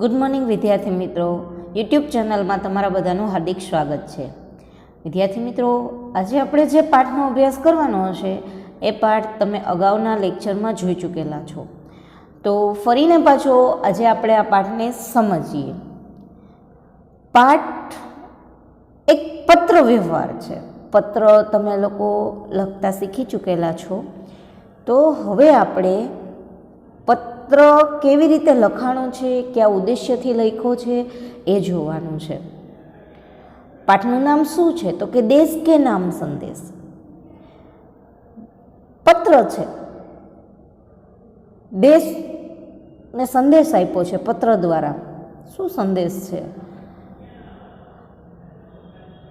Good morning વિદ્યાર્થી મિત્રો, YouTube ચેનલમાં તમારા બધાનું હાર્દિક સ્વાગત છે. વિદ્યાર્થી મિત્રો, આજે આપણે જે પાઠનો અભ્યાસ કરવાનો હશે એ પાઠ તમે અગાઉના લેક્ચરમાં જોઈ ચૂકેલા છો. તો ફરીને પાછો આજે આપણે આ પાઠને સમજીએ. પાઠ એક પત્ર વ્યવહાર છે. પત્ર તમે લોકો લખતા શીખી ચૂકેલા છો, તો હવે આપણે પત્ર કેવી રીતે લખાણો છે, કયા ઉદ્દેશ્યથી લખ્યો છે એ જોવાનું છે. પાઠનું નામ શું છે? તો કે દેશ કે નામ સંદેશ. પત્ર છે, દેશને સંદેશ આપ્યો છે પત્ર દ્વારા. શું સંદેશ છે?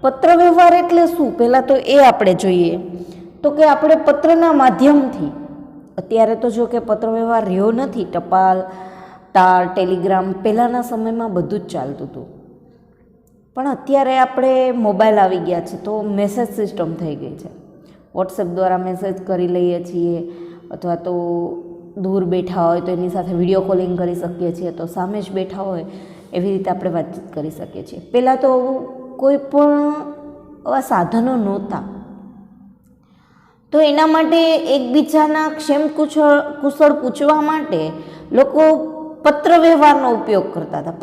પત્ર વ્યવહાર એટલે શું? પહેલાં તો એ આપણે જોઈએ. તો કે આપણે પત્રના માધ્યમથી, અત્યારે તો જો કે પત્ર વ્યવહાર રહ્યો નથી, ટપાલ, તાર, ટેલિગ્રામ, પહેલાંના સમયમાં બધું જ ચાલતું હતું. પણ અત્યારે આપણે મોબાઈલ આવી ગયા છે તો મેસેજ સિસ્ટમ થઈ ગઈ છે. વોટ્સએપ દ્વારા મેસેજ કરી લઈએ છીએ, અથવા તો દૂર બેઠા હોય તો એની સાથે વિડીયો કોલિંગ કરી શકીએ છીએ, તો સામે જ બેઠા હોય એવી રીતે આપણે વાતચીત કરી શકીએ છીએ. પહેલાં તો કોઈ પણ આવા સાધનો નહોતા, તો એના માટે એકબીજાના ક્ષેમ કુશળ પૂછવા માટે લોકો પત્ર વ્યવહારનો ઉપયોગ કરતા હતા,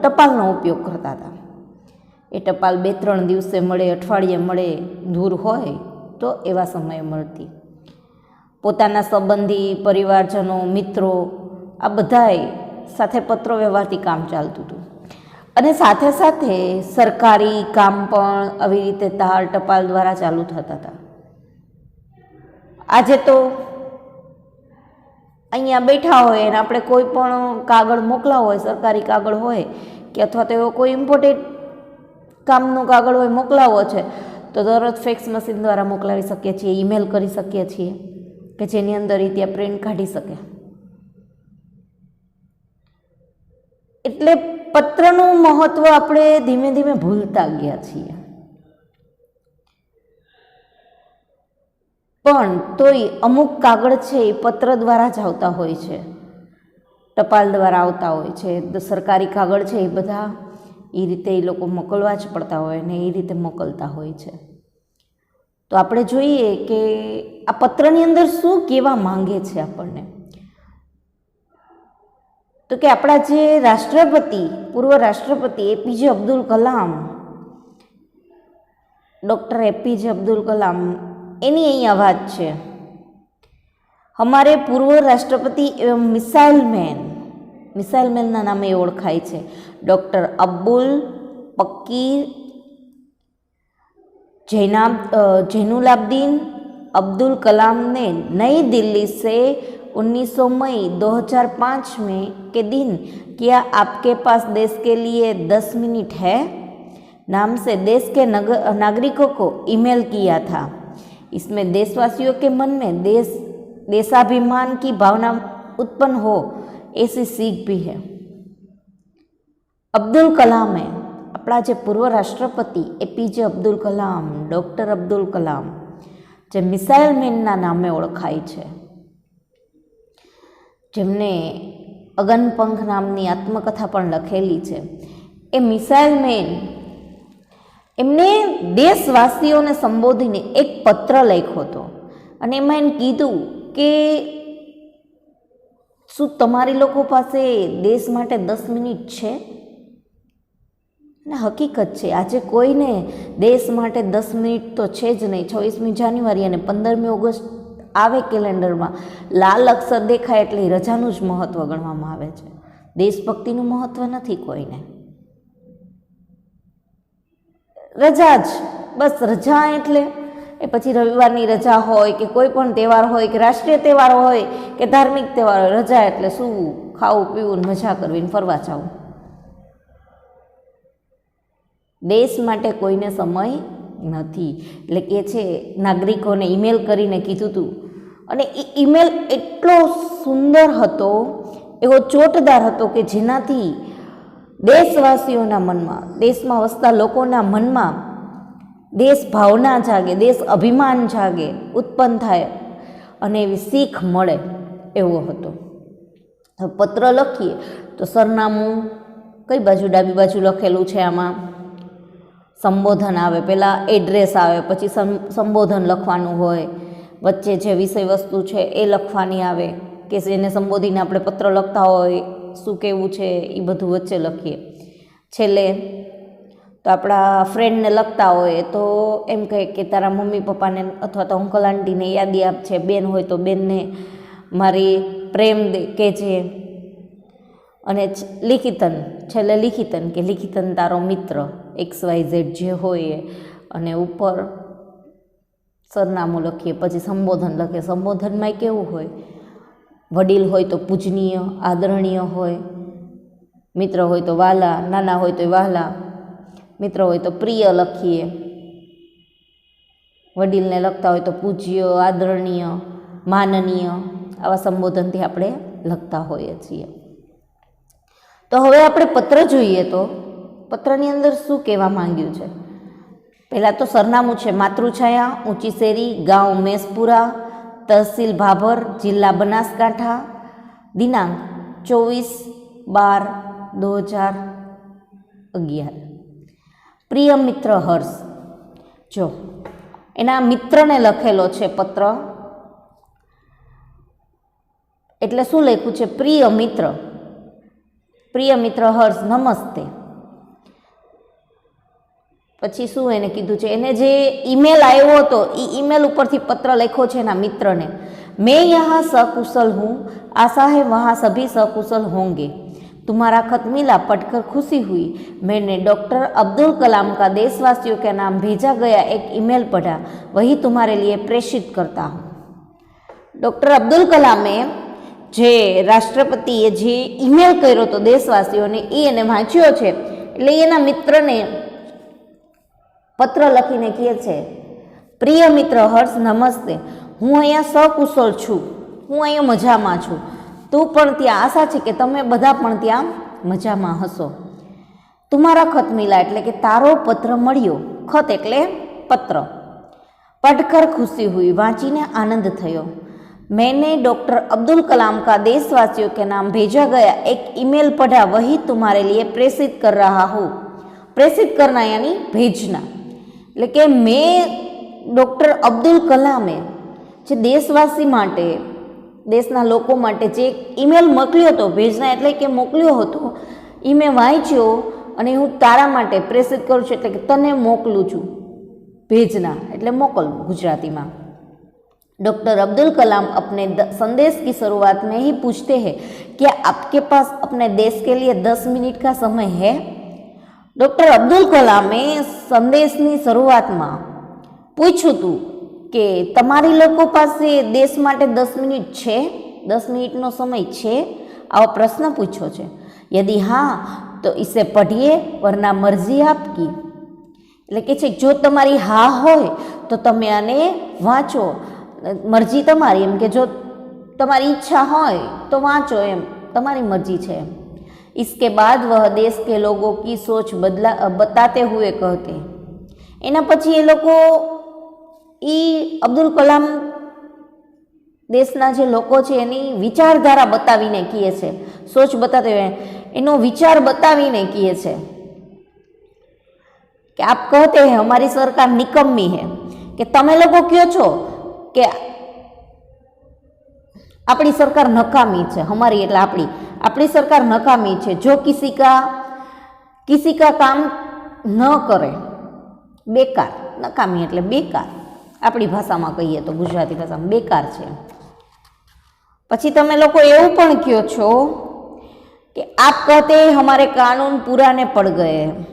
ટપાલનો ઉપયોગ કરતા હતા. એ ટપાલ 2-3 દિવસે મળે, અઠવાડિયે મળે, દૂર હોય તો એવા સમયે મળતી. પોતાના સંબંધી, પરિવારજનો, મિત્રો, આ બધાય સાથે પત્ર વ્યવહારથી કામ ચાલતું હતું. અને સાથે સાથે સરકારી કામ પણ આવી રીતે તાર, ટપાલ દ્વારા ચાલુ થતા હતા. આજે તો અહીંયા બેઠા હોય અને આપણે કોઈ પણ કાગળ મોકલાવો હોય, સરકારી કાગળ હોય કે અથવા તો એવો કોઈ ઇમ્પોર્ટન્ટ કામનો કાગળ હોય, મોકલાવો છે, તો તરત ફેક્સ મશીન દ્વારા મોકલાવી શકીએ છીએ, ઈમેલ કરી શકીએ છીએ કે જેની અંદર એ ત્યાં પ્રિન્ટ કાઢી શકે. એટલે પત્રનું મહત્ત્વ આપણે ધીમે ધીમે ભૂલતા ગયા છીએ. પણ તોય અમુક કાગળ છે એ પત્ર દ્વારા જ આવતા હોય છે, ટપાલ દ્વારા આવતા હોય છે. સરકારી કાગળ છે એ બધા એ રીતે એ લોકો મોકલવા જ પડતા હોય ને એ રીતે મોકલતા હોય છે. તો આપણે જોઈએ કે આ પત્રની અંદર શું કહેવા માંગે છે આપણને. તો કે આપણા જે રાષ્ટ્રપતિ, પૂર્વ રાષ્ટ્રપતિ APJ Abdul Kalam, doctor APJ Abdul Kalam, એની અહીંયા વાત છે. हमारे पूर्व राष्ट्रपति एवं मिसाइल मैनના નામે ઓળખાય છે ડૉક્ટર અબ્દુલ પકીર जैनुलाब्दीन अब्दुल कलाम ने नई दिल्ली से 19 मई 2005 में के दिन क्या आपके पास देश के लिए 10 मिनट है नाम से देश के नागरिकों को ईमेल किया था. इसमें देशवासियों के मन में देशाभिमान की भावना उत्पन्न हो ऐसी सीख भी है. अब्दुल कलामे, अपना जे पूर्व राष्ट्रपति एपीजे अब्दुल कलाम, डॉक्टर अब्दुल कलाम, जे मिसाइल मैनના નામે ઓળખાય છે, જેમને અગનપંખ નામની આત્મકથા પણ લખેલી છે, એ મિસાઇલ મેન એમને દેશવાસીઓને સંબોધીને એક પત્ર લખ્યો હતો. અને એમાં એને કીધું કે શું તમારી લોકો પાસે દેશ માટે 10 મિનિટ છે? અને હકીકત છે, આજે કોઈને દેશ માટે 10 મિનિટ તો છે જ નહીં. 26મી જાન્યુઆરી અને 15મી ઓગસ્ટ આવે કેલેન્ડરમાં, લાલ અક્ષર દેખાય એટલે રજાનું જ મહત્ત્વ ગણવામાં આવે છે. દેશભક્તિનું મહત્ત્વ નથી કોઈને. રજા જ, બસ રજા એટલે એ પછી રવિવારની રજા હોય કે કોઈ પણ તહેવાર હોય કે રાષ્ટ્રીય તહેવાર હોય કે ધાર્મિક તહેવાર હોય, રજા એટલે શું? ખાવું, પીવું, મજા કરવી, ફરવા જવું. દેશ માટે કોઈને સમય નથી. એટલે કે છે નાગરિકોને ઈમેલ કરીને કીધું હતું. અને એ ઈમેલ એટલો સુંદર હતો, એવો ચોટદાર હતો કે જેનાથી દેશવાસીઓના મનમાં, દેશમાં વસતા લોકોના મનમાં દેશ ભાવના જાગે, દેશ અભિમાન જાગે, ઉત્પન્ન થાય અને એવી શીખ મળે એવો હતો. પત્ર લખીએ તો સરનામું કઈ બાજુ, ડાબી બાજુ લખેલું છે આમાં. સંબોધન આવે, પહેલાં એડ્રેસ આવે, પછી સંબોધન લખવાનું હોય, વચ્ચે જે વિષય વસ્તુ છે એ લખવાની આવે, કે જેને સંબોધીને આપણે પત્ર લખતા હોય શું કહેવું છે એ બધું વચ્ચે લખીએ. છેલ્લે તો આપણા ફ્રેન્ડને લખતા હોય તો એમ કહે કે તારા મમ્મી પપ્પાને અથવા તો અંકલ આંટીને યાદી આપજે, બેન હોય તો બેનને મારી પ્રેમ કહેજે. અને લિખિતન, છેલ્લે લિખિતન કે લિખિતન તારો મિત્ર XYZ જે હોય એ, અને ઉપર સરનામું લખીએ, પછી સંબોધન લખીએ. સંબોધનમાં કેવું હોય, વડીલ હોય તો પૂજનીય આદરણીય હોય, મિત્ર હોય તો વાલા, નાના હોય તો વાલા, મિત્ર હોય તો પ્રિય લખીએ, વડીલને લખતા હોય તો પૂજ્ય આદરણીય માનનીય, આવા સંબોધનથી આપણે લખતા હોઈએ છીએ. તો હવે આપણે પત્ર જોઈએ તો પત્રની અંદર શું કહેવા માંગ્યું છે. પહેલાં તો સરનામું છે માતૃછાયા, ઊંચી શેરી, ગાંવ મેસપુરા, તહસીલ ભાભર, જિલ્લા બનાસકાંઠા, દિનાંક 24/12/2011. પ્રિય મિત્ર હર્ષ. જો એના મિત્રને લખેલો છે પત્ર, એટલે શું લખ્યું છે, પ્રિય મિત્ર, પ્રિય મિત્ર હર્ષ નમસ્તે. પછી શું એને કીધું છે, એને જે ઈમેલ આવ્યો હતો એ ઈમેલ ઉપરથી પત્ર લખ્યો છે એના મિત્રને. मैं यहाँ सकुशल हूँ, आशा है वहाँ सभी सकुशल होंगे। तुम्हारा खत मिला, पढ़कर खुशी हुई। मैंने डॉक्टर अब्दुल कलाम का देशवासियों के नाम भेजा गया एक ईमेल पढ़ा, वही तुम्हारे लिए प्रेषित करता हूँ। डॉक्टर अब्दुल कलामे જે રાષ્ટ્રપતિએ જે ઈમેલ કર્યો હતો દેશવાસીઓને એ એને વાંચ્યો છે, એટલે એના મિત્રને પત્ર લખીને કહે છે, પ્રિય મિત્ર હર્ષ નમસ્તે, હું અહીંયા સકુશળ છું, હું અહીંયા મજામાં છું, તું પણ ત્યાં, આશા છે કે તમે બધા પણ ત્યાં મજામાં હશો। તુમારા ખત મિલા એટલે કે તારો પત્ર મળ્યો, ખત એટલે પત્ર। पढ़कर खुशी हुई वांचीने आनंद थयो। मैंने डॉक्टर अब्दुल कलाम का देशवासियों के नाम भेजा गया एक ईमेल पढ़ा, वही तुम्हारे लिए प्रेषित कर रहा हूँ। प्रेषित करना यानी भेजना, એટલે મેં ડૉક્ટર અબ્દુલ કલામે જે દેશવાસી માટે, દેશના લોકો માટે જે ઈમેલ મોકલ્યો હતો, ભેજના એટલે કે મોકલ્યો હતો, એ મેં વાંચ્યો અને હું તારા માટે પ્રેષિત કરું છું, એટલે કે તને મોકલું છું। भेजना એટલે મોકલવું गुजराती में। डॉक्टर अब्दुल कलाम अपने संदेश की शुरुआत में ही पूछते हैं, क्या आपके पास अपने देश के लिए 10 मिनट का समय है? डॉक्टर अब्दुल कलामे संदेश की शुरुआत में पूछू तू कि तमारी लोगों पास देश माटे 10 मिनिट है, 10 मिनिट नो समय है, आओ प्रश्न पूछो छे। यदि हाँ तो इसे पढ़िए, वरना मर्जी आपकी। એટલે કે છે જો તમારી હા હોય તો તમે આને વાંચો, મરજી તમારી, એમ કે જો તમારી ઈચ્છા હોય તો વાંચો, એમ તમારી મરજી છે। इसके बाद वह देश के लोगों की सोच बताते हुए कहते, એના પછી એ લોકો એ અબ્દુલ કલામ દેશના જે લોકો છે એની વિચારધારા બતાવીને કહે છે, સોચ બતાતે हुए એનો વિચાર બતાવીને કહે છે कि आप कहते हैं हमारी सरकार निकम्मी है, कि तमे लोग क्यों छो कि अपनी सरकार नकामी है, हमारी एटले अपनी सरकार नकामी है। जो किसी का काम न करे, बेकार, नकामी एटले बेकार, अपनी भाषा में कहीए तो गुजराती भाषा में बेकार है। पछी तमे लोग एवुं पण कहो छो कि आप कहते हैं हमारे कानून पुराने पड़ गए हैं,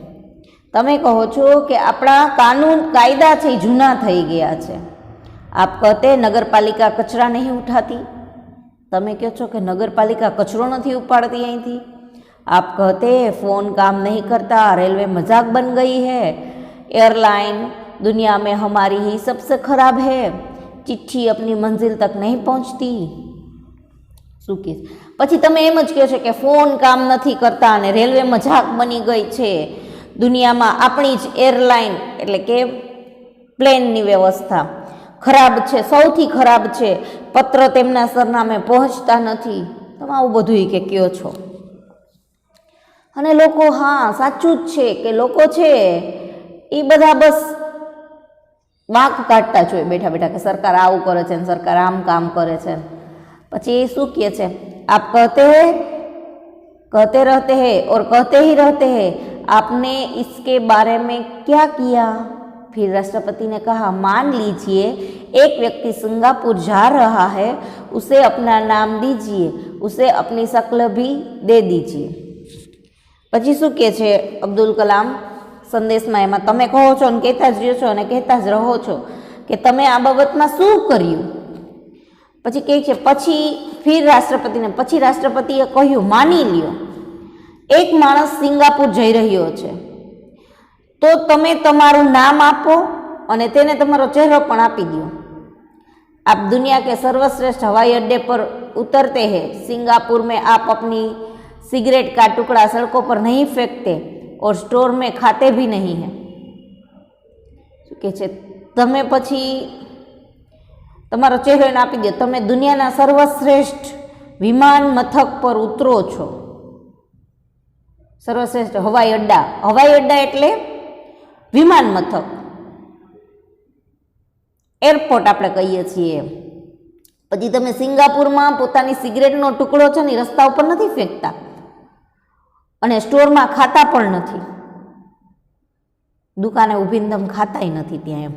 तमे कहो छो कि अपना कानून कायदा छे जूना थई गया छे। आप कहते नगरपालिका कचरा नहीं उठाती, तमे कहो छो कि नगरपालिका कचरो नहीं उपाड़ती अहींथी। आप कहते फ़ोन काम नहीं करता, रेलवे मजाक बन गई है, एयरलाइन दुनिया में हमारी ही सबसे खराब है, चिट्ठी अपनी मंजिल तक नहीं पहुँचती। शुं कहे पछी तमे एम ज कहो छो कि फोन काम नहीं करता अने रेलवे मजाक बनी गई है, दुनिया में अपनी ज एरलाइन एटले के प्लेननी व्यवस्था खराब है, सौथी खराब है, पत्र तेमना सरनामे पहोंचता नहीं। तमे आवुं बधुं के कहो छो। અને લોકો, હા સાચું જ છે કે લોકો છે એ બધા બસ વાંક કાઢતા જ હોય બેઠા બેઠા કે સરકાર આવું કરે છે ને સરકાર આમ કામ કરે છે. પછી એ શું કહે છે, આપ कहते रहते हैं और कहते ही रहते हैं, आपने इसके बारे में क्या किया? फिर राष्ट्रपति ने कहा, मान लीजिए एक व्यक्ति सिंगापुर जा रहा है, उसे अपना नाम दीजिए, उसे अपनी शक्ल भी दे दीजिए. પછી શું કહે છે અબ્દુલ કલામ સંદેશમાં, એમાં તમે કહો છો ને કહેતા જ રહ્યો છો અને કહેતા જ રહો છો કે તમે આ બાબતમાં શું કર્યું. પછી કહે છે, પછી રાષ્ટ્રપતિએ કહ્યું, માની લ્યો એક માણસ સિંગાપુર જઈ રહ્યો છે, તો તમે તમારું નામ આપો અને તેને તમારો ચહેરો પણ આપી દો. आप दुनिया के सर्वश्रेष्ठ हवाई अड्डे पर उतरते हैं, सिंगापुर में आप अपनी सिगरेट का टुकड़ा सड़कों पर नहीं फेंकते और स्टोर में खाते भी नहीं हैं. કે છે તમે પછી તમારો ચહેરો એને આપી દો, તમે દુનિયાના સર્વશ્રેષ્ઠ વિમાન મથક પર ઉતરો છો. સર્વશ્રેષ્ઠ હવાઈ અડ્ડા એટલે વિમાન મથક, એરપોર્ટ આપણે કહીએ છીએ. પછી તમે સિંગાપુરમાં પોતાની સિગરેટનો ટુકડો છે ને રસ્તા ઉપર નથી ફેંકતા અને સ્ટોરમાં ખાતા પણ નથી, दुकाने ऊभी दम खाता ही नहीं त्या. एम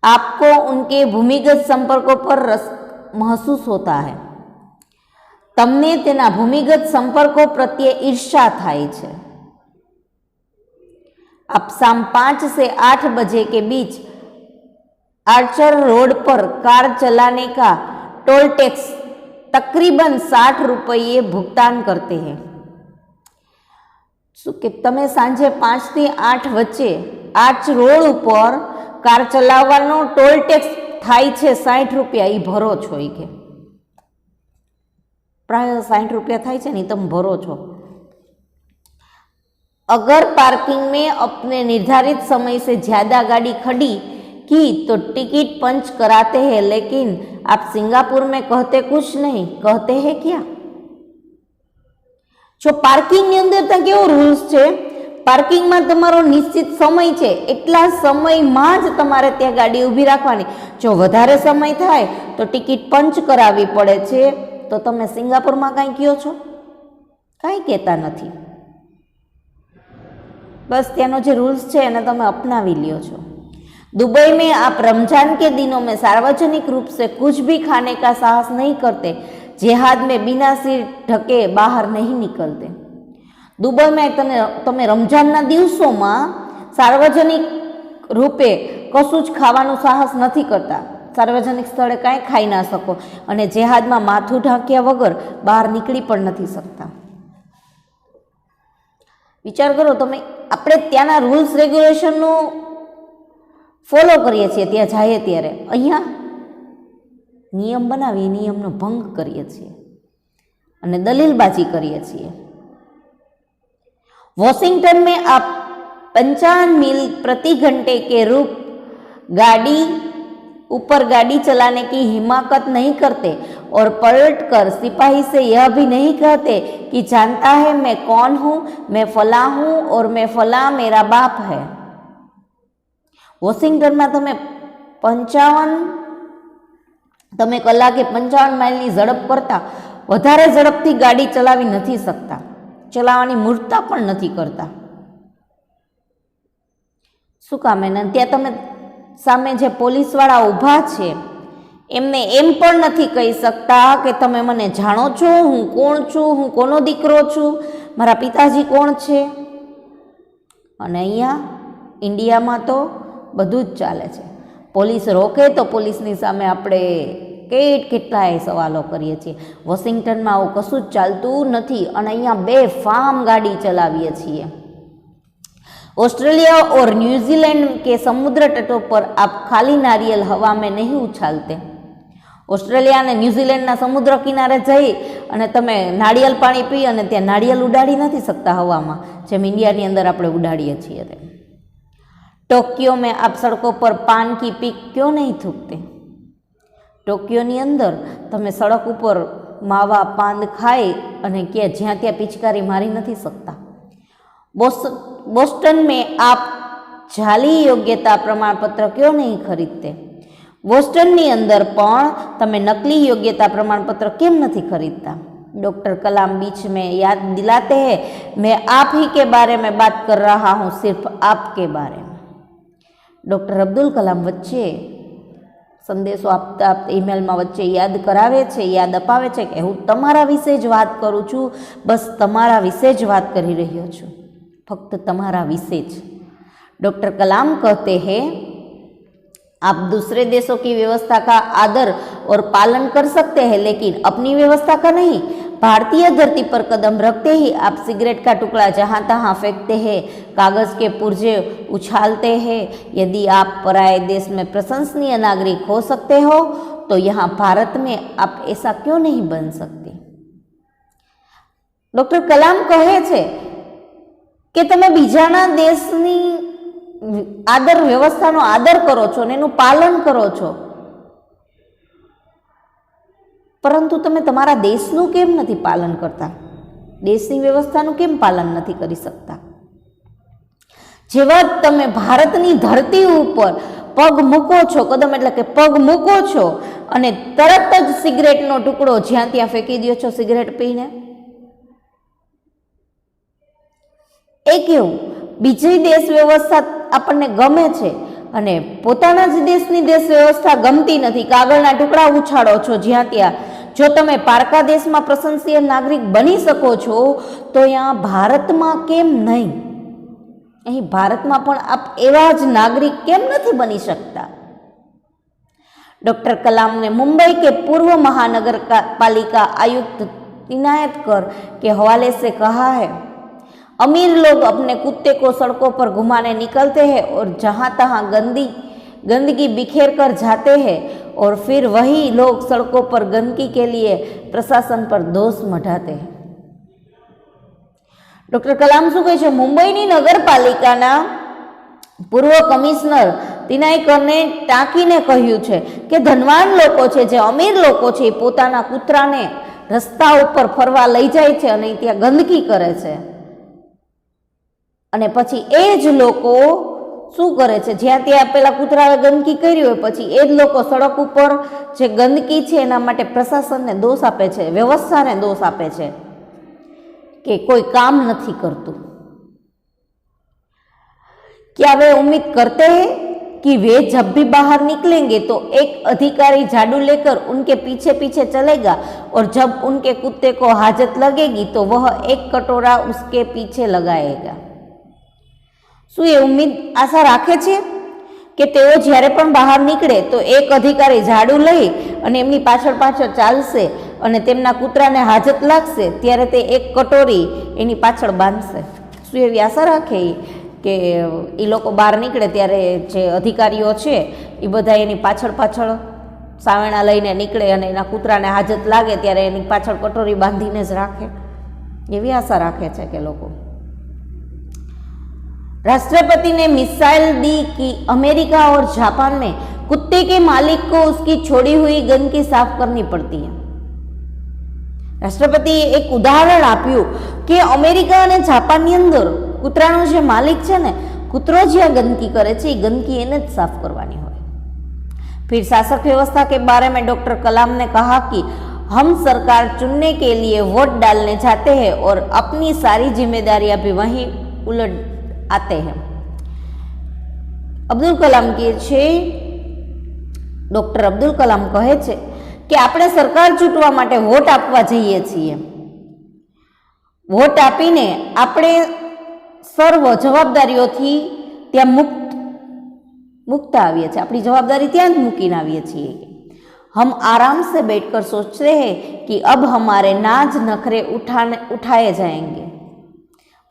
आपको उनके भूमिगत संपर्कों पर रस महसूस होता है, तमने तेना भूमिगत संपर्कों प्रत्ये ईर्ष्या थाय छे. आप शाम 5 से 8 बजे के बीच आर्चर रोड पर कार चलाने का टोल टैक्स तकरीबन 60 रुपये भुगतान करते हैं. શું કે તમે સાંજે 5 થી 8 વચ્ચે આર્ચ રોડ ઉપર કાર ચલાવવાનો ટોલ ટેક્સ થાય છે 60 રૂપિયા, એ ભરો છો. એ કે प्राय 60 रुपया थाय छे ने तुम भरो छो. अगर पार्किंग में अपने निर्धारित समय से ज्यादा गाड़ी खड़ी की तो टिकट पंच कराते हैं, लेकिन आप सिंगापुर में कहते कुछ नहीं, कहते हैं क्या? जो पार्किंग ની અંદર ત્યાં કેવો રૂલ્સ છે, પાર્કિંગમાં તમારો નિશ્ચિત સમય છે, એટલા સમયમાં જ તમારે ત્યાં ગાડી ઊભી રાખવાની. જો વધારે સમય થાય તો ટિકિટ પંચ કરાવવી પડે છે. તો તમે સિંગાપુરમાં કાંઈ કહો છો? કાંઈ કહેતા નથી. बस त्यानो जो रूल्स है એને તમે અપનાવી લ્યો છો. दुबई में आप रमजान के दिनों में सार्वजनिक रूप से कुछ भी खाने का साहस नहीं करते, जिहाद में बिना सिर ढके बाहर नहीं निकलते. दुबई में तमे रमजानना दिवसों सार्वजनिक रूपे कशुं ज खावानुं साहस नहीं करता, सार्वजनिक स्थळे कांई खाई ना सको अने जिहाद में माथुं ढांक्या वगर बहार निकली पण नहीं सकता. विचार करो तमे, आपणे त्याना रूल्स रेग्युलेशननुं फॉलो करीए छीए, त्यां जाईए त्यारे अहींया नियम बनावी नियमनो भंग करीए छीए अने दलीलबाजी करीए छीए. वॉशिंगटन में आप 55 मील प्रति घंटे के रूप ऊपर गाड़ी चलाने की हिम्मत नहीं करते और पलटकर सिपाही से यह भी नहीं कहते कि जानता है मैं कौन हूं, मैं फला हूं और मैं फला मेरा बाप है. वॉशिंगटन में તમે કલાકે 55 માઇલની ઝડપ કરતા વધારે ઝડપથી ગાડી ચલાવી નથી શકતા, ચલાવવાની મૂર્ખતા પણ નથી કરતા. શું કામ એને ત્યાં તમે સામે જે પોલીસવાળા ઊભા છે એમને એમ પણ નથી કહી શકતા કે તમે મને જાણો છો, હું કોણ છું, હું કોનો દીકરો છું, મારા પિતાજી કોણ છે. અને અહીંયા ઇન્ડિયામાં તો બધું જ ચાલે છે. પોલીસ રોકે તો પોલીસની સામે આપણે કેટલાય સવાલો કરીએ છીએ. વોશિંગ્ટનમાં આવું કશું જ ચાલતું નથી અને અહીંયા બેફામ ગાડી ચલાવીએ છીએ. ऑस्ट्रेलिया और न्यूजीलैंड के समुद्र तटों पर आप खाली नारियल हवा में नहीं उछालते. ऑस्ट्रेलिया અને ન્યુઝીલેન્ડના સમુદ્ર કિનારે જઈ અને તમે નાળિયેર પાણી પી અને ત્યાં નાળિયેર ઉડાડી નથી શકતા હવામાં, જેમ ઇન્ડિયાની અંદર આપણે ઉડાડીએ છીએ તેમ. टोक्यो में आप सड़कों पर पान की पीक क्यों नहीं थूकते? टोक्योनी अंदर तमे सड़क पर માવા પાંદ ખાઈ અને કે જ્યાં ત્યાં પિચકારી મારી નથી શકતા। बोस्टन में आप जाली योग्यता प्रमाण पत्र क्यों नहीं खरीदते? बोस्टननी अंदर पण तमे नकली योग्यता प्रमाण पत्र केम नहीं खरीदता? डॉक्टर कलाम बीच में याद दिलाते हैं, मैं आप ही के बारे में बात कर रहा हूँ, सिर्फ आपके बारे में। डॉक्टर अब्दुल कलाम वच्चे संदेशो आपता आपता ईमेल में वच्चे याद करावे छे, याद अपावे छे कि हूँ तमारा विषे ज वात करूँ छूं, बस तमारा विषे ज वात करी रह्यो छूं, फक्त तमारा विषे ज। डॉक्टर कलाम कहते हैं, आप दूसरे देशों की व्यवस्था का आदर और पालन कर सकते हैं, लेकिन अपनी व्यवस्था का नहीं। भारतीय धरती पर कदम रखते ही आप सिगरेट का टुकड़ा जहाँ तहाँ फेंकते हैं, कागज़ के पुर्जे उछालते हैं। यदि आप पराये देश में प्रशंसनीय नागरिक हो सकते हो, तो यहाँ भारत में आप ऐसा क्यों नहीं बन सकते? डॉक्टर कलाम कहे छे कि तमे बीजाना देशनी आदर व्यवस्थानो आदर करो छो ने एनुं पालन करो छो, परंतु तमे तमारा देशनुं केम नथी पालन करता? देशनी व्यवस्थानुं केम पालन नथी करी सकता? जेवा तमे भारतनी धरती उपर पग मूको छो, कदम एटले के पग मूको छो अने तरत ज सिगरेटनो टुकड़ो ज्यां त्यां फेंकी दो छो सिगरेट पीने, ए केवुं? बीजी देश व्यवस्था आपने गमे छे अने पोताना ज देशनी देश व्यवस्था गमती नहीं, कागळना टुकड़ा उछाड़ो छो ज्यां त्यां। जो तमे पारका देश में प्रशंसनीय नागरिक बनी सको छो, तो यहाँ भारत में केम नहीं? अहीं भारत में पण आप एवा ज नागरिक केम नहीं बनी सकता? डॉक्टर कलाम ने मुंबई के पूर्व महानगर पालिका आयुक्त इनायतकर के हवाले से कहा है, अमीर लोग अपने कुत्ते को सड़कों पर घुमाने निकलते हैं और जहाँ तहाँ गंदगी बिखेर कर जाते हैं, और फिर वही लोग सड़कों पर गंदगी के लिए प्रशासन पर दोष मढ़ाते हैं। डॉक्टर कलाम शू कहे छे? मुंबईनी नगरपालिकाना पूर्व कमिश्नर तिनायकरने टाँकीने कह्युं छे कि धनवान लोको छे, जे अमीर लोको छे, पोताना कूतराने रस्ता उपर फरवा लई जाय छे अने त्यां गंदगी करे छे, અને પછી એ જ લોકો શું કરે છે, જ્યાં ત્યાં પેલા કૂતરાએ ગંદકી કરી હોય, પછી એ જ લોકો સડક ઉપર જે ગંદકી છે એના માટે પ્રશાસનને દોષ આપે છે, વ્યવસ્થાને દોષ આપે છે કે કોઈ કામ નથી કરતું। क्या वे उम्मीद करते हैं कि वे जब भी बाहर निकलेंगे तो एक अधिकारी झाड़ू लेकर उनके पीछे पीछे चलेगा और जब उनके कुत्ते को हाजत लगेगी तो वह एक कटोरा उसके पीछे लगाएगा? શું એ ઉમ્મીદ આશા રાખે છે કે તેઓ જ્યારે પણ બહાર નીકળે તો એક અધિકારી ઝાડુ લઈ અને એમની પાછળ પાછળ ચાલશે અને તેમના કૂતરાને હાજત લાગશે ત્યારે તે એક કટોરી એની પાછળ બાંધશે? શું એવી આશા રાખે કે એ લોકો બહાર નીકળે ત્યારે જે અધિકારીઓ છે એ બધા એની પાછળ પાછળ સાવેણા લઈને નીકળે અને એના કૂતરાને હાજત લાગે ત્યારે એની પાછળ કટોરી બાંધીને જ રાખે? એવી આશા રાખે છે કે લોકો? राष्ट्रपति ने मिसाइल दी कि अमेरिका और जापान में कुत्ते के मालिक को उसकी छोड़ी हुई गंदगी साफ करनी पड़ती है। राष्ट्रपति एक उदाहरण आप्યું कि अमेरिका और जापान ની અંદર કૂતરાનો જે માલિક છે ને, કૂતરો જ્યાં ગંદકી કરે છે એ ગંદકી એને જ સાફ કરવાની હોય। फिर शासक व्यवस्था के बारे में डॉक्टर कलाम ने कहा कि हम सरकार चुनने के लिए वोट डालने जाते हैं और अपनी सारी जिम्मेदारियां भी वहीं उलट आते हैं। अब्दुल कलाम कहे छे, डॉक्टर अब्दुल कलाम कहे छे कि આપણે સરકાર ચૂંટવા માટે વોટ આપવા જઈએ છીએ, વોટ આપીને આપણે સર્વ જવાબદારીઓથી ત્યાં મુક્ત આવીએ છીએ, આપણી જવાબદારી ત્યાં જ મૂકીને આવીએ છીએ। हम आराम से बैठकर सोचते हैं कि अब हमारे नाज नखरे उठाए जाएंगे।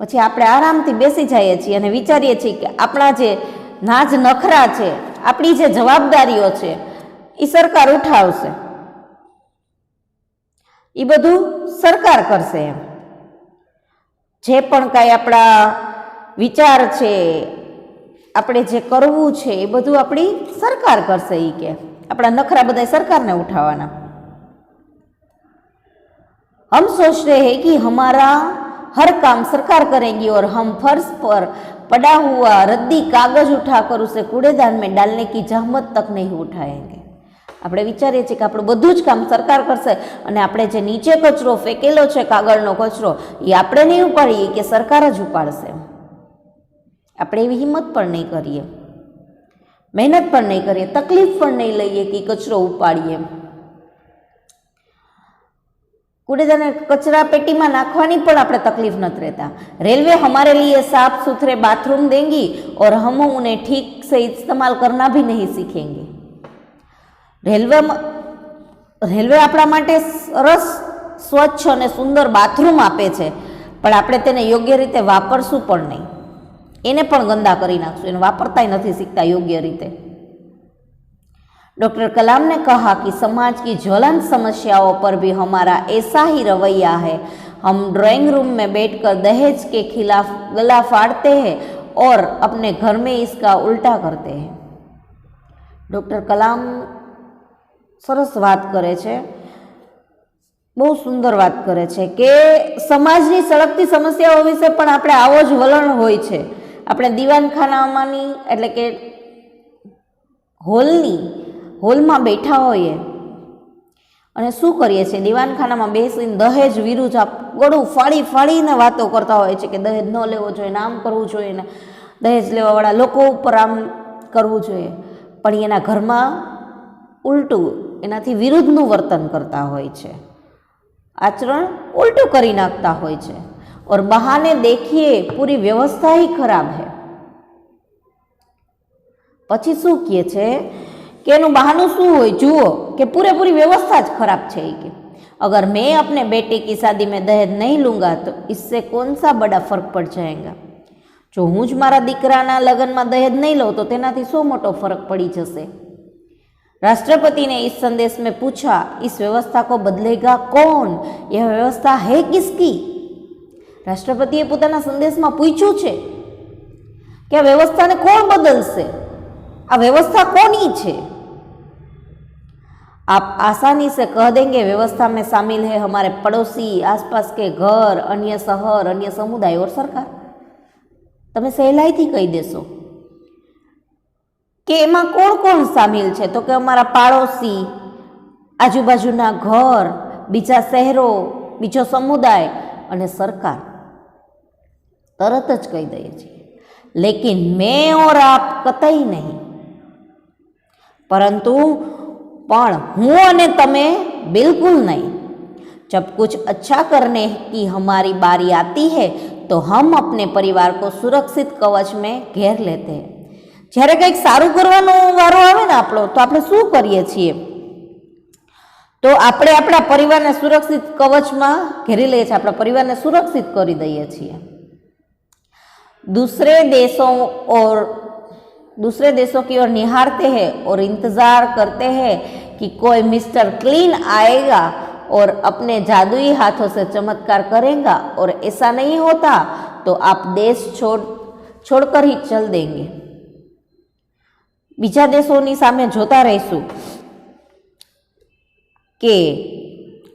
પછી આપણે આરામથી બેસી જઈએ છીએ અને વિચારીએ છીએ કે આપણા જે નાજ નખરા છે, આપણી જે જવાબદારીઓ છે એ સરકાર ઉઠાવશે, એ બધું સરકાર કરશે। એમ જે પણ કાંઈ આપણા વિચાર છે, આપણે જે કરવું છે એ બધું આપણી સરકાર કરશે। એ કે આપણા નખરા બધા સરકારને ઉઠાવવાના। हम सोच रहे हैं कि हमारा हर काम सरकार करेगी और हम फर्श पर पड़ा हुआ रद्दी कागज उठाकर उसे कूड़ेदान में डालने की जहमत तक नहीं उठाएंगे। આપણે વિચારીએ છીએ કે આપણું બધું જ કામ સરકાર કરશે અને આપણે જે નીચે કચરો ફેંકેલો છે, કાગળનો કચરો, એ આપણે નહીં ઉપાડીએ કે સરકાર જ ઉપાડશે। આપણે એવી હિંમત પણ નહીં કરીએ, મહેનત પણ નહીં કરીએ, તકલીફ પણ નહીં લઈએ કે કચરો ઉપાડીએ। कूड़ेदान कचरा पेटी में नाखवानी पण आपणे तकलीफ नहीं रहता। रेलवे हमारे लिए साफ सुथरे बाथरूम देंगी और हम उन्हें ठीक से इस्तेमाल करना भी नहीं सीखेंगे। रेलवे आपणा माटे सरस स्वच्छ और सुंदर बाथरूम आपे छे, पण आपणे तेने योग्य रीते वापरशुं पण नहीं, एने पण गंदा करी नाखशुं, एने वापरताय नथी शीखता योग्य रीते। डॉक्टर कलाम ने कहा कि समाज की ज्वलंत समस्याओं पर भी हमारा ऐसा ही रवैया है। हम ड्राइंग रूम में बैठकर दहेज के खिलाफ गला फाड़ते हैं और अपने घर में इसका उल्टा करते हैं। डॉक्टर कलाम सरस बात करे छे, बहुत सुंदर बात करे छे के समाजनी सळगती समस्याओं विषे पण आपणे आवो ज वलण होय छे। आपणे दीवानखानामांनी एटले के होल में बैठा होइए अने शुं करीए छे, दीवानखानामां बेसीने दहेज विरुद्ध गळुं फाड़ी फाड़ीने वातो करता होय छे के दहेज न लेवो जोईए, आम करवुं जोईए ने दहेज लेवावाळा लोको उपर आम करवुं जोईए, पण एना घरमां उल्टुं एनाथी विरुद्धनुं वर्तन करता होय छे, आचरण उल्टुं करी नाखता होय छे और बहाने देखिए पूरी व्यवस्था ही खराब है। पछी शुं कहे छे कि एनु बहानु शुं होय, जुओ कि पूरेपूरी व्यवस्था ज खराब है कि अगर मैं अपने बेटे की शादी में दहेज नहीं लूँगा तो इससे कौन सा बड़ा फर्क पड़ जाएगा। जो हूँ ज मारा दीकराना लगन में दहेज नहीं लऊँ तो तेनाथी शो मोटो फर्क पड़ी जशे। राष्ट्रपति ने इस संदेश में पूछा, इस व्यवस्था को बदलेगा कौन, यह व्यवस्था है किसकी। राष्ट्रपतिए पोताना संदेश में पूछ्યું છે कि आ व्यवस्था ने कोण बदलशे, आ व्यवस्था कोनी छे। आप आसानी से कह देंगे व्यवस्था में शामिल है हमारे पड़ोसी, आसपास के घर, अन्य शहर, अन्य समुदाय और सरकार। तमे सहेलाई थी कही देशो कि एमां कोण कोण शामिल छे, तो कि अमारा पाड़ोशी, आजूबाजूना घर, बीजा शहरों, बीजो समुदाय अने सरकार। तरत ज कही दईए छीए, लेकिन मैं और आप कतई नहीं, परंतु पण हूँ अने तमे बिल्कुल नहीं। जब कुछ अच्छा करने की हमारी बारी आती है तो हम अपने परिवार को सुरक्षित कवच में घेर लेते हैं। જ્યારે કંઈક સારું કરવાનો વારો આવે ને આપણો, તો આપણે શું કરીએ છીએ, તો આપણે આપણા પરિવારને સુરક્ષિત કવચમાં ઘેરી લઈએ છીએ, આપણા પરિવારને સુરક્ષિત કરી દઈએ છીએ। दूसरे देशों की ओर निहारते हैं और इंतज़ार करते हैं कि कोई मिस्टर क्लीन आएगा और अपने जादुई हाथों से चमत्कार करेगा, और ऐसा नहीं होता तो आप देश छोड़कर ही चल देंगे। बीजा देशोनी सामे जोता रहीशुं के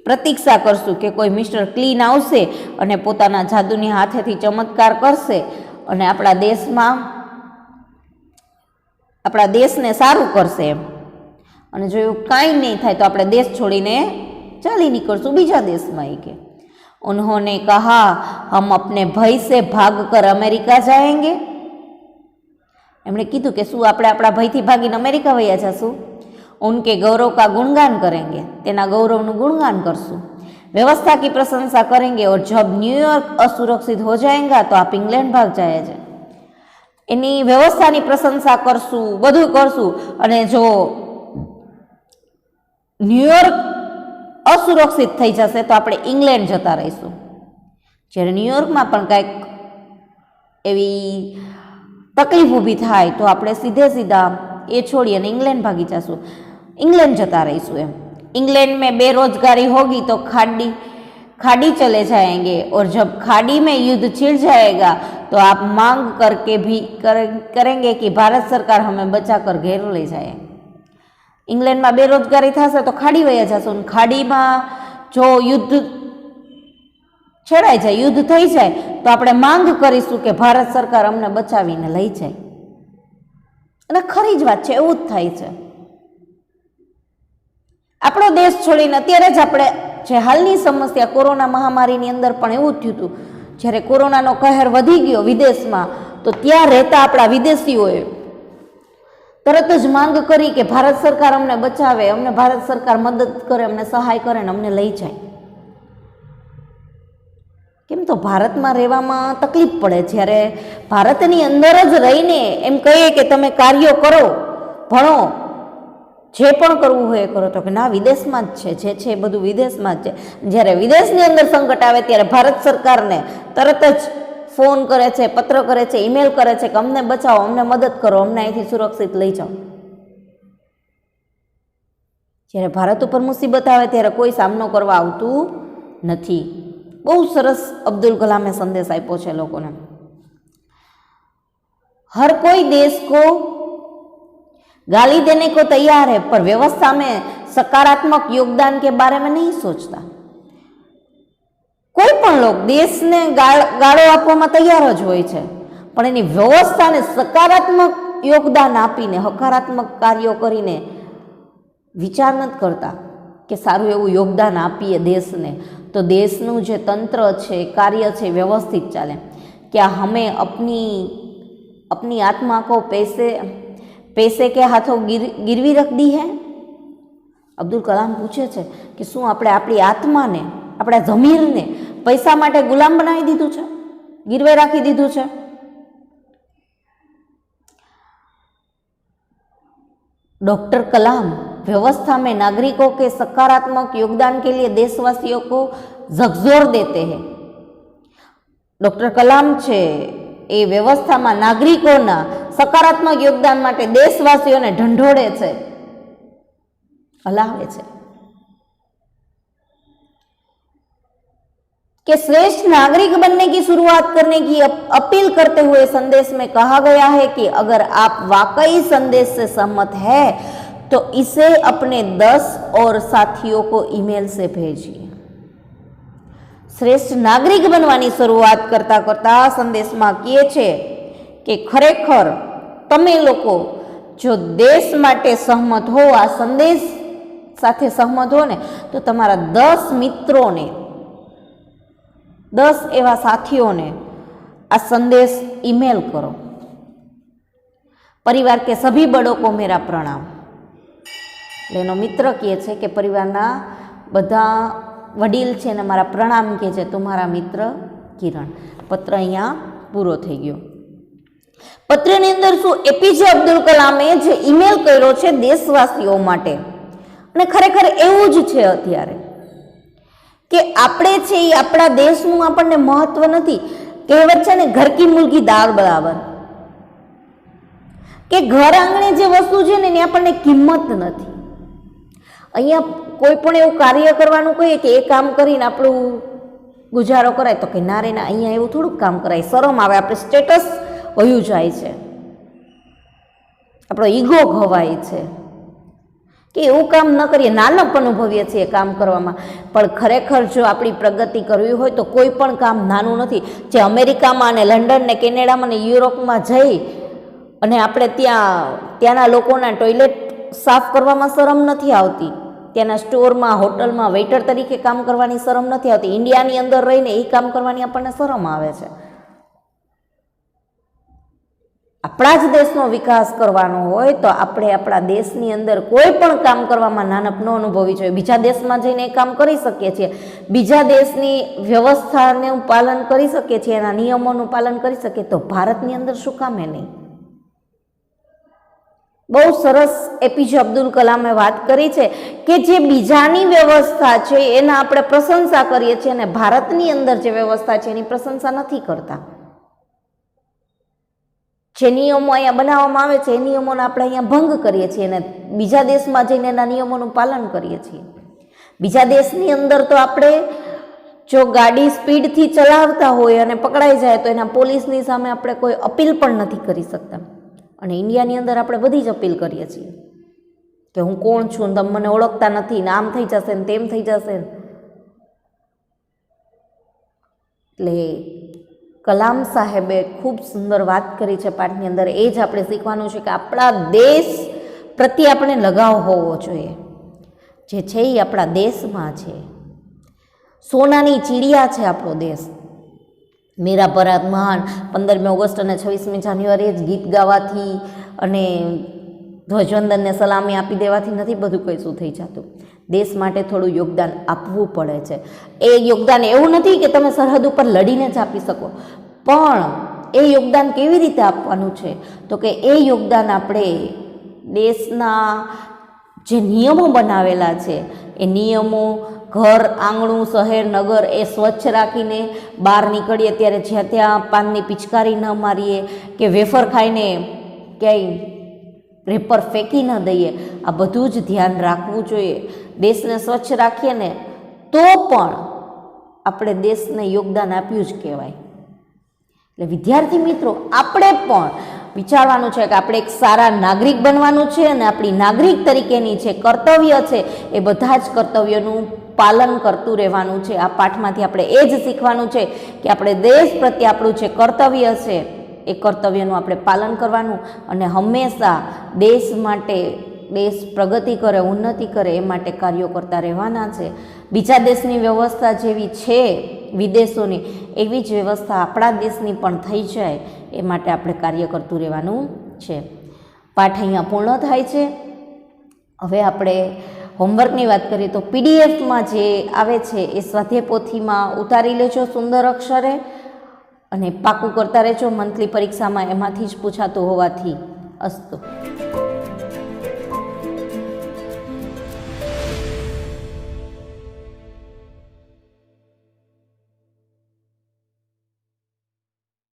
प्रतीक्षा करशुं के कोई मिस्टर क्लीन आवशे अने पोताना जादुनी हाथेथी चमत्कार करशे अने आपणा देशने सारूं करशे एम। अने जो एवुं कांई नहीं थाय तो आपणे देश छोड़ीने चाली निकळशुं बीजा देशमां। के उन्होंने कहा, हम अपने भय से भागकर अमेरिका जाएंगे। एमणे कीधुं के शुं आपणे आपणा भयथी भागीने अमेरिका वया जशुं। उनके गौरव का गुणगान करेंगे, तेना गौरवनुं गुणगान करशुं, व्यवस्था की प्रशंसा करेंगे, और जब न्यूयॉर्क असुरक्षित हो जाएगा तो आप इंग्लैंड भाग जाएगा। एनी व्यवस्थानी प्रशंसा करशुं, बधुं करशुं, अने जो न्यूयॉर्क असुरक्षित थई जशे तो आपणे इंग्लैंड जता रहीशुं। ज्यारे न्यूयॉर्कमां पण कांईक एवी तकलीफ ऊभी थाय तो आपणे सीधे सीधा ए छोड़ी अने इंग्लैंड भागी जाशुं, इंग्लैंड जता रहीशुं एम। इंग्लैंड में बेरोजगारी होगी तो खाड़ी चले जाएंगे, और जब खाड़ी में युद्ध छिड़ जाएगा तो आप मांग करके भी करेंगे कि भारत सरकार हमें बचाकर घेर ले जाए। इंग्लैंड में बेरोजगारी थशे तो खाड़ी वया जशो, खाड़ी में जो युद्ध છેડાઈ જાય, યુદ્ધ થઈ જાય, તો આપણે માંગ કરીશું કે ભારત સરકાર અમને બચાવીને લઈ જાય. અને ખરી જ વાત છે, એવું જ થાય છે. આપણો દેશ છોડીને અત્યારે જ આપણે જે હાલની સમસ્યા કોરોના મહામારીની અંદર પણ એવું જ થયું હતું. જ્યારે કોરોનાનો કહેર વધી ગયો વિદેશમાં, તો ત્યાં રહેતા આપણા વિદેશીઓએ તરત જ માંગ કરી કે ભારત સરકાર અમને બચાવે, અમને ભારત સરકાર મદદ કરે, અમને સહાય કરે ને અમને લઈ જાય. કેમ તો ભારતમાં રહેવામાં તકલીફ પડે. જ્યારે ભારતની અંદર જ રહીને એમ કહીએ કે તમે કાર્યો કરો, ભણો, જે પણ કરવું હોય એ કરો, તો કે ના વિદેશમાં જ છે, જે છે એ બધું વિદેશમાં જ છે. જ્યારે વિદેશની અંદર સંકટ આવે ત્યારે ભારત સરકારને તરત જ ફોન કરે છે, પત્ર કરે છે, ઈમેલ કરે છે કે અમને બચાવો, અમને મદદ કરો, અમને અહીંથી સુરક્ષિત લઈ જાઓ. જ્યારે ભારત ઉપર મુસીબત આવે ત્યારે કોઈ સામનો કરવા આવતું નથી. બહુ સરસ અબ્દુલ કલામે સંદેશ આપ્યો છે લોકોને. हर कोई देश को गाली देने को तैयार है, पर व्यवस्था में सकारात्मक योगदान के बारे में नहीं सोचता. કોઈ પણ લોક દેશને ગાળો આપવામાં તૈયાર જ હોય છે, પણ એની વ્યવસ્થાને સકારાત્મક યોગદાન આપીને, હકારાત્મક કાર્યો કરીને વિચાર નથી કરતા કે સારું એવું યોગદાન આપીએ દેશને, તો દેશનું જે તંત્ર છે, કાર્ય છે, વ્યવસ્થિત ચાલે. क्या हमें अपनी आत्मा को पैसे के हाथों गिरवी रख दी है? અબ્દુલ કલામ પૂછે છે કે શું આપણે આપણી આત્માને, આપણા જમીરને પૈસા માટે ગુલામ બનાવી દીધું છે, ગીરવે રાખી દીધું છે? डॉक्टर कलाम व्यवस्था में नागरिकों के सकारात्मक योगदान के लिए देशवासियों को झकझोर देते हैं. डॉक्टर कलाम છે એ વ્યવસ્થામાં નાગરિકોના સકારાત્મક યોગદાન માટે દેશવાસીઓને ઢંઢોળે છે, हलावे છે. कि श्रेष्ठ नागरिक बनने की शुरुआत करने की अपील करते हुए संदेश में कहा गया है कि अगर आप वाकई संदेश से सहमत है तो इसे अपने 10 और साथियों को ईमेल से भेजिए. श्रेष्ठ नागरिक बनवानी शुरुआत करता करता संदेश में कहे छे कि खरेखर तमे लोको जो देश माटे सहमत हो, आ संदेश साथे सहमत हो ने, तो तमारा 10 मित्रों ने, 10 एवा साथियों ने आ संदेश ईमेल करो. परिवार के सभी बड़ों को मेरा प्रणाम. एनो मित्र कहे छे कि परिवारना बधा वडील छे ने मारा प्रणाम कहे छे, तुम्हारा मित्र किरण. पत्र अहींया पूरो थई गयो. पत्रनी अंदर शुं एपीजे अब्दुल कलामे जे ईमेल कर्यो छे देशवासीओ माटे, અને ખરેખર એવું જ છે અત્યારે કે આપણે છે એ આપણા દેશનું આપણને મહત્વ નથી. કહેવત છે ને, ઘર કી મુર્ગી દાળ બરાબર, કે ઘર આંગણે જે વસ્તુ છે ને એની આપણને કિંમત નથી. અહીંયા કોઈ પણ એવું કાર્ય કરવાનું કહીએ કે એ કામ કરીને આપણું ગુજારો કરાય, તો કે ના રે ના, અહીંયા એવું થોડુંક કામ કરાય, શરમ આવે, આપણે સ્ટેટસ વયું જાય છે, આપણો ઈગો ઘવાય છે કે એવું કામ ન કરીએ, નાનપ અનુભવીએ છીએ કામ કરવામાં. પણ ખરેખર જો આપણી પ્રગતિ કરવી હોય તો કોઈ પણ કામ નાનું નથી. જે અમેરિકામાં ને લંડન ને કેનેડામાં ને યુરોપમાં જઈ અને આપણે ત્યાંના લોકોના ટોયલેટ સાફ કરવામાં શરમ નથી આવતી, ત્યાંના સ્ટોરમાં, હોટલમાં વેઇટર તરીકે કામ કરવાની શરમ નથી આવતી. ઇન્ડિયાની અંદર રહીને એ કામ કરવાની આપણને શરમ આવે છે. આપણા જ દેશનો વિકાસ કરવાનો હોય તો આપણે આપણા દેશની અંદર કોઈ પણ કામ કરવામાં નાનપ ન અનુભવી જોઈએ. બીજા દેશમાં જઈને એ કામ કરી શકીએ છીએ, બીજા દેશની વ્યવસ્થાનું પાલન કરી શકીએ છીએ, એના નિયમોનું પાલન કરી શકીએ, તો ભારતની અંદર શું કામે નહીં? બહુ સરસ એપીજે અબ્દુલ કલામે વાત કરી છે કે જે બીજાની વ્યવસ્થા છે એના આપણે પ્રશંસા કરીએ છીએ અને ભારતની અંદર જે વ્યવસ્થા છે એની પ્રશંસા નથી કરતા. જે નિયમો અહીંયા બનાવવામાં આવે છે એ નિયમોને આપણે અહીંયા ભંગ કરીએ છીએ અને બીજા દેશમાં જઈને એના નિયમોનું પાલન કરીએ છીએ. બીજા દેશની અંદર તો આપણે જો ગાડી સ્પીડથી ચલાવતા હોય અને પકડાઈ જાય તો એના પોલીસની સામે આપણે કોઈ અપીલ પણ નથી કરી શકતા. અને ઇન્ડિયાની અંદર આપણે બધી જ અપીલ કરીએ છીએ કે હું કોણ છું, તમે મને ઓળખતા નથી ને, આમ થઈ જશે ને તેમ થઈ જશે. એટલે કલામ સાહેબે ખૂબ સુંદર વાત કરી છે પાઠની અંદર. એ જ આપણે શીખવાનું છે કે આપણા દેશ પ્રત્યે આપણે લગાવ હોવો જોઈએ. જે છે એ આપણા દેશમાં છે. સોનાની ચીડિયા છે આપણો દેશ. મીરા પરાગ મહાન 15મી ઓગસ્ટ અને 26મી જાન્યુઆરીએ જ ગીત ગાવાથી અને ધ્વજવંદનને સલામી આપી દેવાથી નથી બધું કંઈ શું થઈ જતું. દેશ માટે થોડું યોગદાન આપવું પડે છે. એ યોગદાન એવું નથી કે તમે સરહદ ઉપર લડીને જ આપી શકો, પણ એ યોગદાન કેવી રીતે આપવાનું છે તો કે એ યોગદાન આપણે દેશના જે નિયમો બનાવેલા છે એ નિયમો, ઘર, આંગણું, શહેર, નગર એ સ્વચ્છ રાખીને બહાર નીકળીએ ત્યારે જ્યાં ત્યાં પાનની પિચકારી ન મારીએ કે વેફર ખાઈને ક્યાંય રેપર ફેંકી ન દઈએ. આ બધું જ ધ્યાન રાખવું જોઈએ. દેશને સ્વચ્છ રાખીએ ને તો પણ આપણે દેશને યોગદાન આપ્યું જ કહેવાય. એટલે વિદ્યાર્થી મિત્રો, આપણે પણ વિચારવાનું છે કે આપણે એક સારા નાગરિક બનવાનું છે અને આપણી નાગરિક તરીકેની જે કર્તવ્ય છે એ બધા જ કર્તવ્યનું પાલન કરતું રહેવાનું છે. આ પાઠમાંથી આપણે એ જ શીખવાનું છે કે આપણે દેશ પ્રત્યે આપણું જે કર્તવ્ય છે એ કર્તવ્યનું આપણે પાલન કરવાનું અને હંમેશા દેશ માટે, દેશ પ્રગતિ કરે, ઉન્નતિ કરે એ માટે કાર્યો કરતા રહેવાના છે. બીજા દેશની વ્યવસ્થા જેવી છે વિદેશોની, એવી જ વ્યવસ્થા આપણા દેશની પણ થઈ જાય એ માટે આપણે કાર્ય કરતું રહેવાનું છે. પાઠ અહીંયા પૂર્ણ થાય છે. હવે આપણે હોમવર્કની વાત કરીએ તો પીડીએફમાં જે આવે છે એ સ્વાધ્યાય પોથીમાં ઉતારી લેજો સુંદર અક્ષરે અને પાકું કરતા રહેજો. મંથલી પરીક્ષામાં એમાંથી જ પૂછાતું હોવાથી. અસ્તુ.